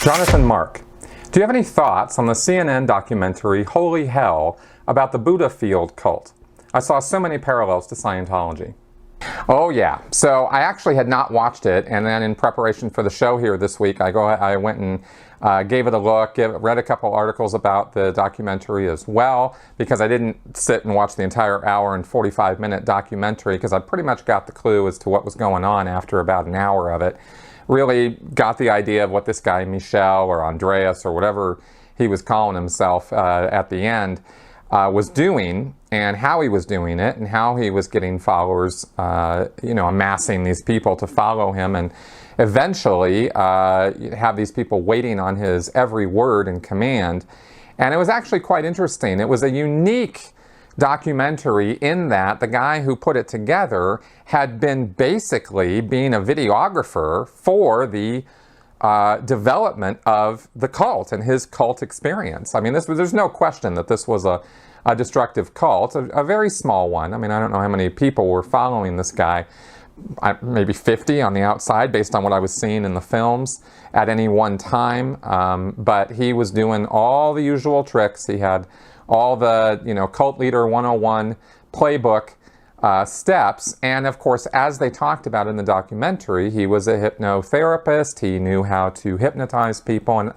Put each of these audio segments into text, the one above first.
Jonathan Mark, do you have any thoughts on the CNN documentary Holy Hell about the Buddha Field cult? I saw so many parallels to Scientology. Oh yeah, so I actually had not watched it, and then in preparation for the show here this week, I went and gave it a look, read a couple articles about the documentary as well, because I didn't sit and watch the entire hour and 45-minute documentary, because I pretty much got the clue as to what was going on after about an hour of it. Really got the idea of what this guy Michel or Andreas or whatever he was calling himself at the end was doing, and how he was doing it, and how he was getting followers, amassing these people to follow him, and eventually have these people waiting on his every word and command. And it was actually quite interesting. It was a unique documentary in that the guy who put it together had been basically being a videographer for the development of the cult and his cult experience. I mean, there's no question that this was a destructive cult, a very small one. I mean, I don't know how many people were following this guy, maybe 50 on the outside based on what I was seeing in the films at any one time, but he was doing all the usual tricks. He had all the, Cult Leader 101 playbook steps. And of course, as they talked about in the documentary, he was a hypnotherapist. He knew how to hypnotize people. And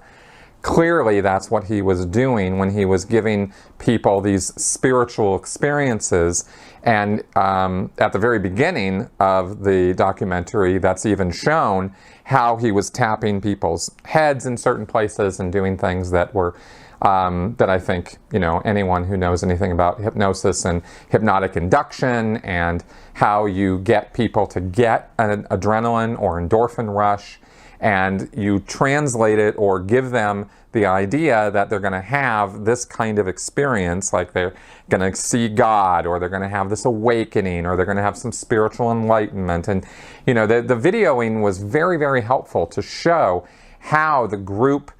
clearly that's what he was doing when he was giving people these spiritual experiences. And at the very beginning of the documentary, that's even shown how he was tapping people's heads in certain places and doing things that were that I think, anyone who knows anything about hypnosis and hypnotic induction and how you get people to get an adrenaline or endorphin rush, and you translate it or give them the idea that they're going to have this kind of experience, like they're going to see God, or they're going to have this awakening, or they're going to have some spiritual enlightenment. And, the videoing was very, very helpful to show how the group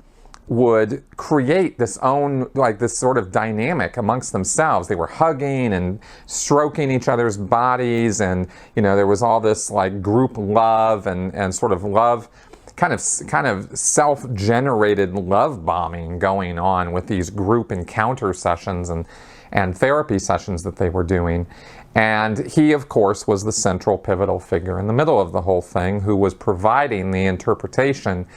would create this sort of dynamic amongst themselves. They were hugging and stroking each other's bodies, and there was all this group love and sort of love, kind of self-generated love bombing going on with these group encounter sessions and therapy sessions that they were doing. And he, of course, was the central pivotal figure in the middle of the whole thing, who was providing the interpretation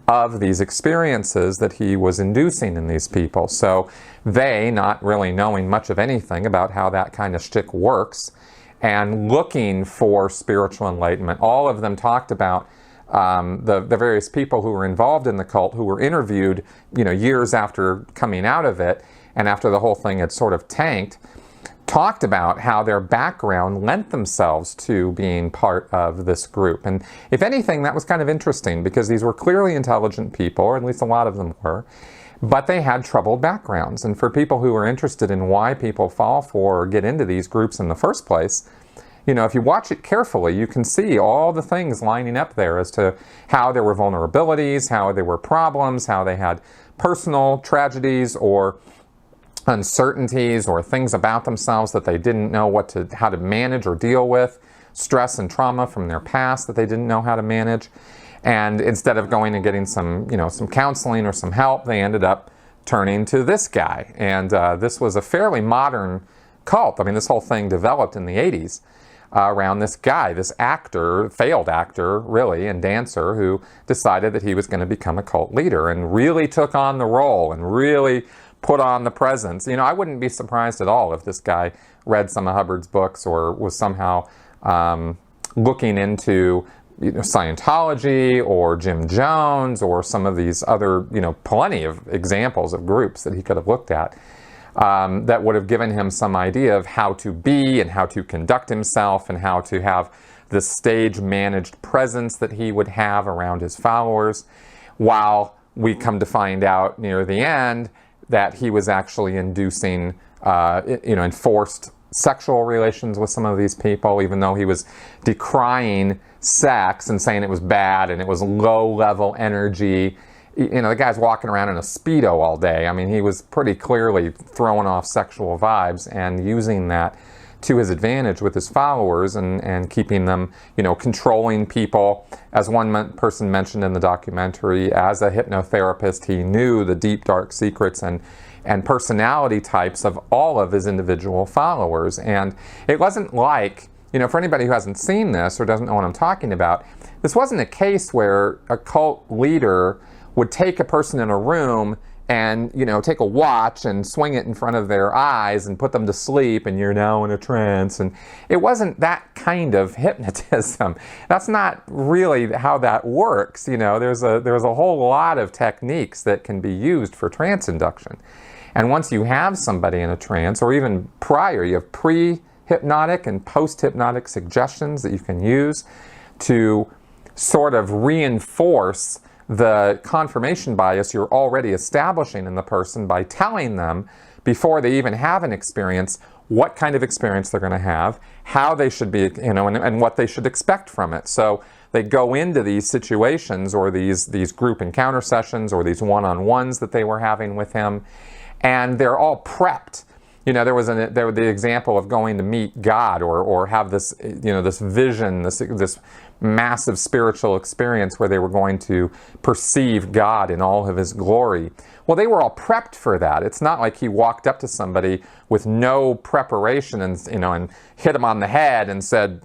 of these experiences that he was inducing in these people. So they, not really knowing much of anything about how that kind of shtick works, and looking for spiritual enlightenment. All of them talked about the various people who were involved in the cult, who were interviewed, years after coming out of it, and after the whole thing had sort of tanked, talked about how their background lent themselves to being part of this group. And if anything, that was kind of interesting, because these were clearly intelligent people, or at least a lot of them were, but they had troubled backgrounds. And for people who are interested in why people fall for or get into these groups in the first place, if you watch it carefully, you can see all the things lining up there as to how there were vulnerabilities, how there were problems, how they had personal tragedies or uncertainties or things about themselves that they didn't know how to manage or deal with, stress and trauma from their past that they didn't know how to manage. And instead of going and getting some counseling or some help, they ended up turning to this guy. And this was a fairly modern cult. I mean, this whole thing developed in the 80s around this guy, this actor, failed actor, really, and dancer, who decided that he was going to become a cult leader and really took on the role and really put on the presence. I wouldn't be surprised at all if this guy read some of Hubbard's books or was somehow looking into Scientology or Jim Jones or some of these other, plenty of examples of groups that he could have looked at that would have given him some idea of how to be and how to conduct himself and how to have this stage-managed presence that he would have around his followers, while we come to find out near the end that he was actually inducing, enforced sexual relations with some of these people, even though he was decrying sex and saying it was bad and it was low-level energy. The guy's walking around in a Speedo all day. I mean, he was pretty clearly throwing off sexual vibes and using that to his advantage with his followers and keeping them, controlling people. As one person mentioned in the documentary, as a hypnotherapist, he knew the deep, dark secrets and personality types of all of his individual followers. And it wasn't like, for anybody who hasn't seen this or doesn't know what I'm talking about, this wasn't a case where a cult leader would take a person in a room and, take a watch and swing it in front of their eyes and put them to sleep, and you're now in a trance. And it wasn't that kind of hypnotism. That's not really how that works. There's a whole lot of techniques that can be used for trance induction. And once you have somebody in a trance, or even prior, you have pre-hypnotic and post-hypnotic suggestions that you can use to sort of reinforce the confirmation bias you're already establishing in the person by telling them, before they even have an experience, what kind of experience they're going to have, how they should be, and what they should expect from it. So they go into these situations, or these group encounter sessions, or these one-on-ones that they were having with him, and they're all prepped. There was the example of going to meet God, or have this, this vision, this massive spiritual experience where they were going to perceive God in all of his glory. Well, they were all prepped for that. It's not like he walked up to somebody with no preparation and hit him on the head and said,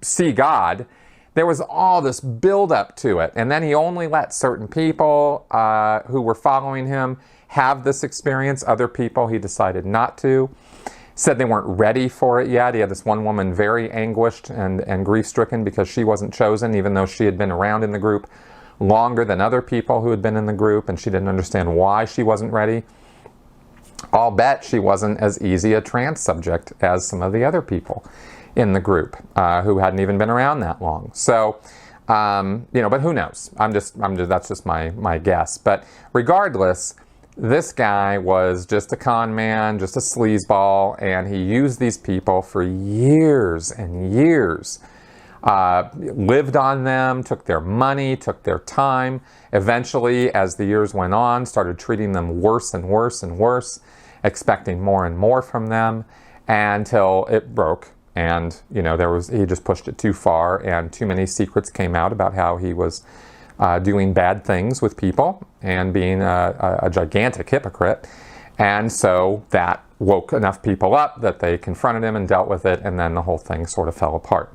see God. There was all this build-up to it, and then he only let certain people who were following him have this experience. Other people he decided not to. Said they weren't ready for it yet. He had this one woman very anguished and grief-stricken because she wasn't chosen, even though she had been around in the group longer than other people who had been in the group, and she didn't understand why she wasn't ready. I'll bet she wasn't as easy a trance subject as some of the other people in the group who hadn't even been around that long. So, but who knows? That's just my guess. But regardless, this guy was just a con man, just a sleazeball, and he used these people for years and years. Lived on them, took their money, took their time. Eventually, as the years went on, started treating them worse and worse and worse, expecting more and more from them, until it broke. And, he just pushed it too far, and too many secrets came out about how he was doing bad things with people and being a gigantic hypocrite. And so that woke enough people up that they confronted him and dealt with it, and then the whole thing sort of fell apart.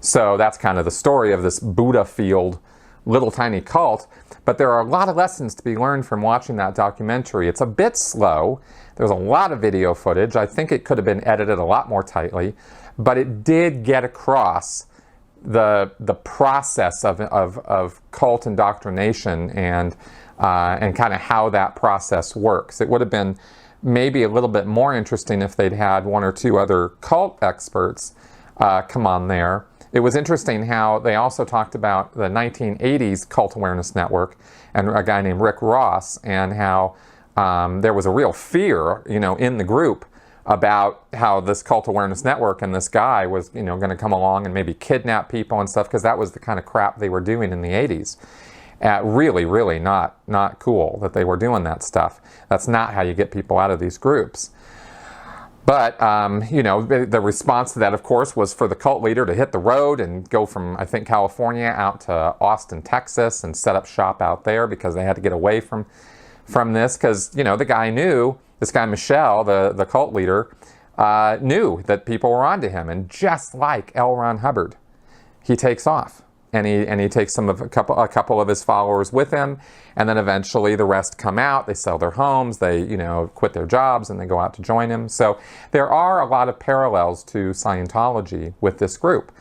So that's kind of the story of this Buddha field little tiny cult. But there are a lot of lessons to be learned from watching that documentary. It's a bit slow. There's a lot of video footage. I think it could have been edited a lot more tightly, but it did get across the process of cult indoctrination and kind of how that process works. It would have been maybe a little bit more interesting if they'd had one or two other cult experts come on there. It was interesting how they also talked about the 1980s Cult Awareness Network and a guy named Rick Ross, and how there was a real fear, in the group about how this Cult Awareness Network and this guy was, going to come along and maybe kidnap people and stuff, because that was the kind of crap they were doing in the 80s. Really, really not cool that they were doing that stuff. That's not how you get people out of these groups. But, the response to that, of course, was for the cult leader to hit the road and go from, I think, California out to Austin, Texas, and set up shop out there because they had to get away from this. Because, the guy knew, this guy Michelle, the cult leader, knew that people were onto him. And just like L. Ron Hubbard, he takes off. And he takes a couple of his followers with him, and then eventually the rest come out. They sell their homes, they quit their jobs, and they go out to join him. So there are a lot of parallels to Scientology with this group.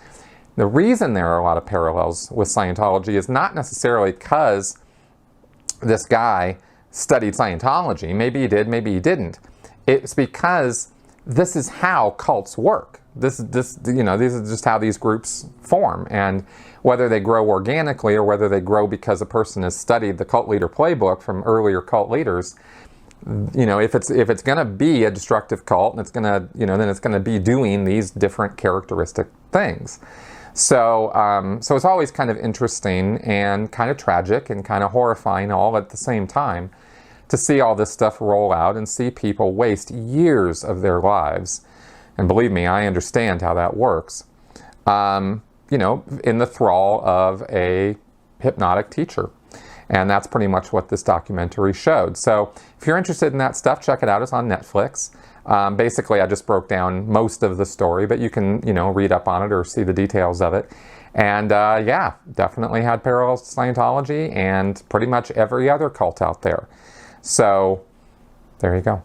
The reason there are a lot of parallels with Scientology is not necessarily because this guy studied Scientology. Maybe he did, maybe he didn't. It's because this is how cults work. These are just how these groups form, and whether they grow organically or whether they grow because a person has studied the cult leader playbook from earlier cult leaders, if it's going to be a destructive cult, and it's going to, then it's going to be doing these different characteristic things. So it's always kind of interesting and kind of tragic and kind of horrifying all at the same time to see all this stuff roll out and see people waste years of their lives and believe me, I understand how that works, you know, in the thrall of a hypnotic teacher. And that's pretty much what this documentary showed. So if you're interested in that stuff, check it out. It's on Netflix. Basically, I just broke down most of the story, but you can, you know, read up on it or see the details of it. And yeah, definitely had parallels to Scientology and pretty much every other cult out there. So there you go.